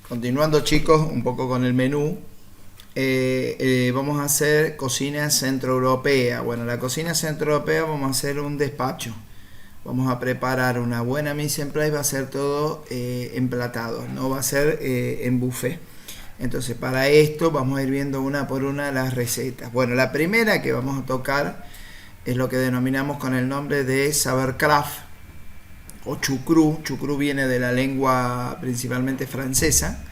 Continuando, chicos, un poco con el menú. Vamos a hacer cocina centroeuropea. Bueno, la cocina centroeuropea vamos a hacer un despacho. Vamos a preparar una buena mise en place, va a ser todo emplatado, no va a ser en buffet. Entonces, para esto vamos a ir viendo una por una las recetas. Bueno, la primera que vamos a tocar es lo que denominamos con el nombre de Sauerkraut o chucrú. Chucrú viene de la lengua principalmente francesa,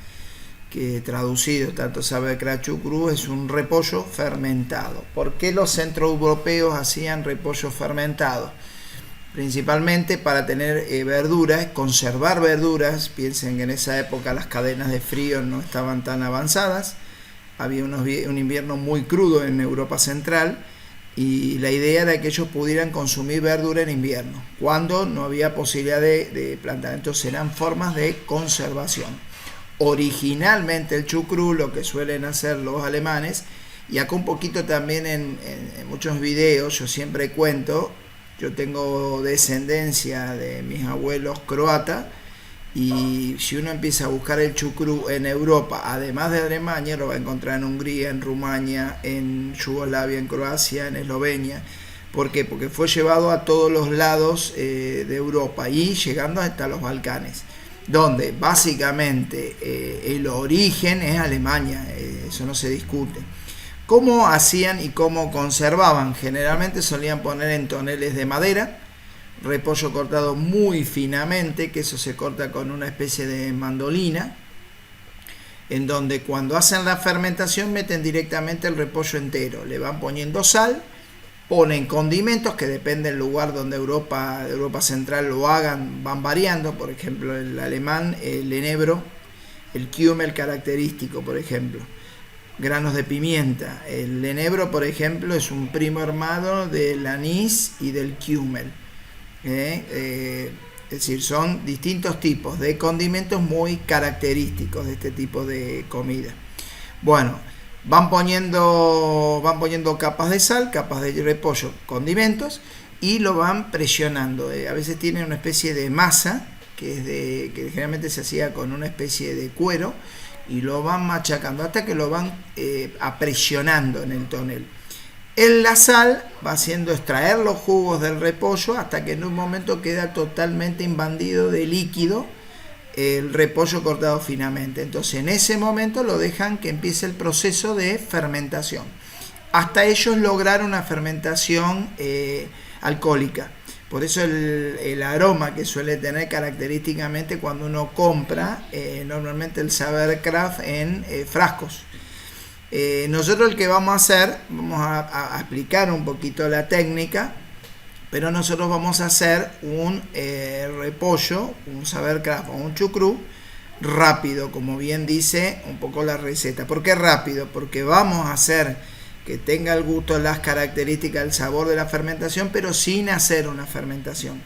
que traducido tanto Sauerkraut chucrú es un repollo fermentado. ¿Por qué los centroeuropeos hacían repollo fermentado? Principalmente para tener verduras, conservar verduras. Piensen que en esa época las cadenas de frío no estaban tan avanzadas, había un invierno muy crudo en Europa Central y la idea era que ellos pudieran consumir verdura en invierno, cuando no había posibilidad de plantar. Entonces eran formas de conservación. Originalmente el chucrú, lo que suelen hacer los alemanes, y acá un poquito también en muchos videos yo siempre cuento, yo tengo descendencia de mis abuelos croatas, y si uno empieza a buscar el chucrú en Europa, además de Alemania, lo va a encontrar en Hungría, en Rumania, en Yugoslavia, en Croacia, en Eslovenia. ¿Por qué? Porque fue llevado a todos los lados de Europa y llegando hasta los Balcanes, donde básicamente el origen es Alemania, eso no se discute. ¿Cómo hacían y cómo conservaban? Generalmente solían poner en toneles de madera, repollo cortado muy finamente, que eso se corta con una especie de mandolina, en donde cuando hacen la fermentación meten directamente el repollo entero, le van poniendo sal, ponen condimentos que depende del lugar donde Europa Central lo hagan, van variando. Por ejemplo, el alemán, el enebro, el kümmel característico, por ejemplo, granos de pimienta. El enebro, por ejemplo, es un primo hermano del anís y del kümmel. Es decir, son distintos tipos de condimentos muy característicos de este tipo de comida. Bueno, van poniendo capas de sal, capas de repollo, condimentos, y lo van presionando. A veces tiene una especie de masa que generalmente se hacía con una especie de cuero, y lo van machacando hasta que lo van apresionando en el tonel. La sal va haciendo extraer los jugos del repollo hasta que en un momento queda totalmente imbandido de líquido el repollo cortado finamente. Entonces en ese momento lo dejan que empiece el proceso de fermentación, hasta ellos lograr una fermentación alcohólica. Por eso el aroma que suele tener característicamente cuando uno compra normalmente el Sauerkraut en frascos. Nosotros el que vamos a hacer, vamos a explicar un poquito la técnica, pero nosotros vamos a hacer un repollo, un Sauerkraut o un chucrú rápido, como bien dice un poco la receta. ¿Por qué rápido? Porque vamos a hacer que tenga el gusto, las características, el sabor de la fermentación, pero sin hacer una fermentación.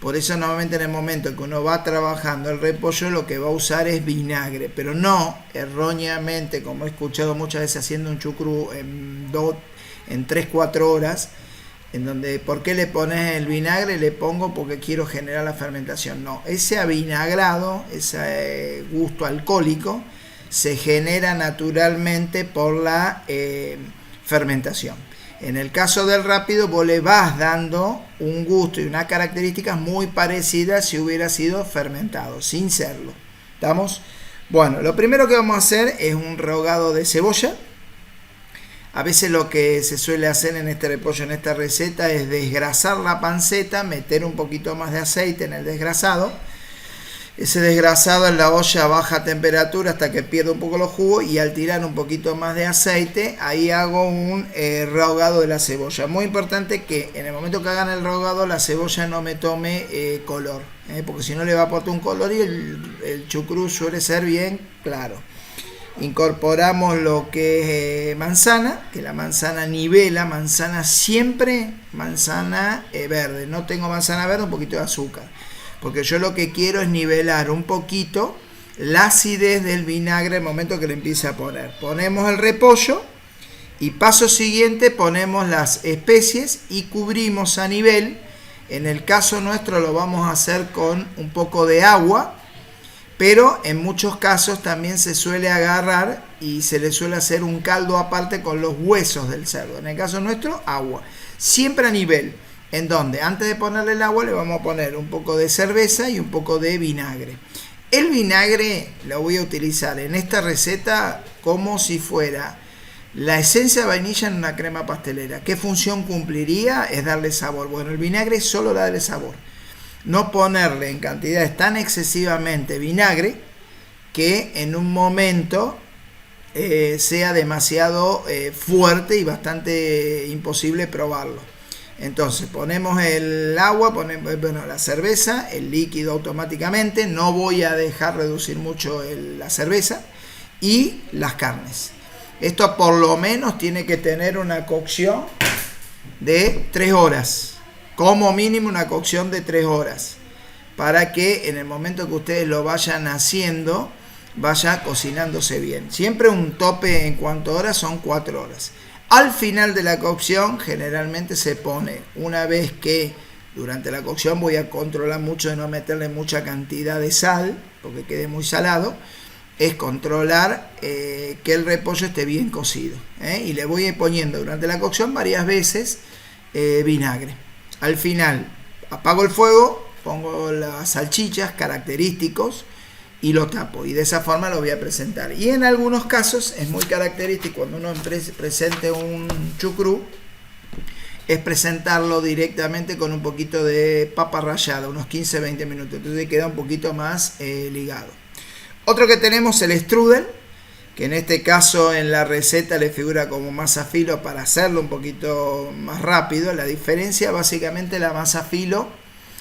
Por eso normalmente en el momento en que uno va trabajando el repollo, lo que va a usar es vinagre, pero no erróneamente, como he escuchado muchas veces haciendo un chucrú en 3-4 horas, en donde, ¿por qué le pones el vinagre? Le pongo porque quiero generar la fermentación. No, ese avinagrado, ese gusto alcohólico, se genera naturalmente por la fermentación. En el caso del rápido, vos le vas dando un gusto y unas características muy parecidas si hubiera sido fermentado, sin serlo. ¿Estamos? Bueno, lo primero que vamos a hacer es un rehogado de cebolla. A veces lo que se suele hacer en este repollo, en esta receta, es desgrasar la panceta, meter un poquito más de aceite en el desgrasado. Ese desgrasado en la olla a baja temperatura hasta que pierda un poco los jugos, y al tirar un poquito más de aceite, ahí hago un rehogado de la cebolla. Muy importante que en el momento que hagan el rehogado la cebolla no me tome color, porque si no le va a aportar un color y el chucrú suele ser bien claro. Incorporamos lo que es manzana, que la manzana nivela, manzana siempre, manzana verde. No tengo manzana verde, un poquito de azúcar, porque yo lo que quiero es nivelar un poquito la acidez del vinagre el momento que le empiece a poner. Ponemos el repollo y paso siguiente ponemos las especies y cubrimos a nivel. En el caso nuestro lo vamos a hacer con un poco de agua, pero en muchos casos también se suele agarrar y se le suele hacer un caldo aparte con los huesos del cerdo. En el caso nuestro, agua. Siempre a nivel, en donde antes de ponerle el agua le vamos a poner un poco de cerveza y un poco de vinagre. El vinagre lo voy a utilizar en esta receta como si fuera la esencia de vainilla en una crema pastelera. ¿Qué función cumpliría? Es darle sabor. Bueno, el vinagre solo darle sabor. No ponerle en cantidades tan excesivamente vinagre que en un momento sea demasiado fuerte y bastante imposible probarlo. Entonces ponemos el agua, ponemos la cerveza, el líquido automáticamente, no voy a dejar reducir mucho la cerveza, y las carnes. Esto por lo menos tiene que tener una cocción de 3 horas, como mínimo una cocción de 3 horas, para que en el momento que ustedes lo vayan haciendo, vaya cocinándose bien. Siempre un tope en cuanto a horas son 4 horas. Al final de la cocción generalmente se pone, una vez que durante la cocción voy a controlar mucho de no meterle mucha cantidad de sal, porque quede muy salado, es controlar que el repollo esté bien cocido, y le voy poniendo durante la cocción varias veces vinagre. Al final apago el fuego, pongo las salchichas característicos y lo tapo, y de esa forma lo voy a presentar. Y en algunos casos es muy característico cuando uno presente un chucrú, es presentarlo directamente con un poquito de papa rallada, unos 15-20 minutos, entonces queda un poquito más ligado. Otro que tenemos, el strudel, que en este caso en la receta le figura como masa filo para hacerlo un poquito más rápido. La diferencia, básicamente, la masa filo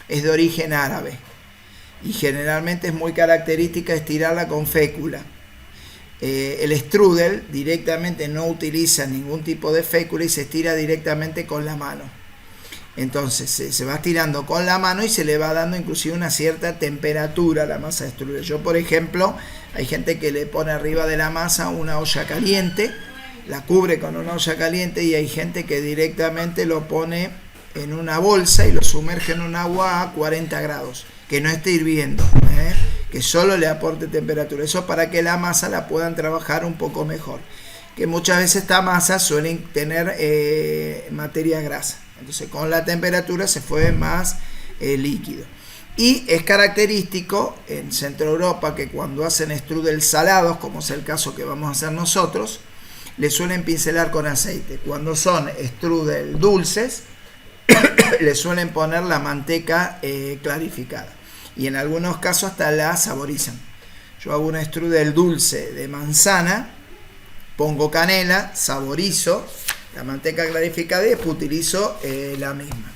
es de origen árabe y generalmente es muy característica estirarla con fécula. El strudel directamente no utiliza ningún tipo de fécula y se estira directamente con la mano. Entonces se va estirando con la mano y se le va dando inclusive una cierta temperatura a la masa de strudel. Yo, por ejemplo, hay gente que le pone arriba de la masa una olla caliente, la cubre con una olla caliente, y hay gente que directamente lo pone en una bolsa y lo sumerge en un agua a 40 grados, que no esté hirviendo, que solo le aporte temperatura. Eso para que la masa la puedan trabajar un poco mejor, que muchas veces esta masa suele tener materia grasa. Entonces con la temperatura se fue más líquido. Y es característico en Centro Europa que cuando hacen strudel salados, como es el caso que vamos a hacer nosotros, le suelen pincelar con aceite. Cuando son strudel dulces, le suelen poner la manteca clarificada. Y en algunos casos hasta la saborizan. Yo hago un strudel dulce de manzana, pongo canela, saborizo la manteca clarificada y después utilizo la misma.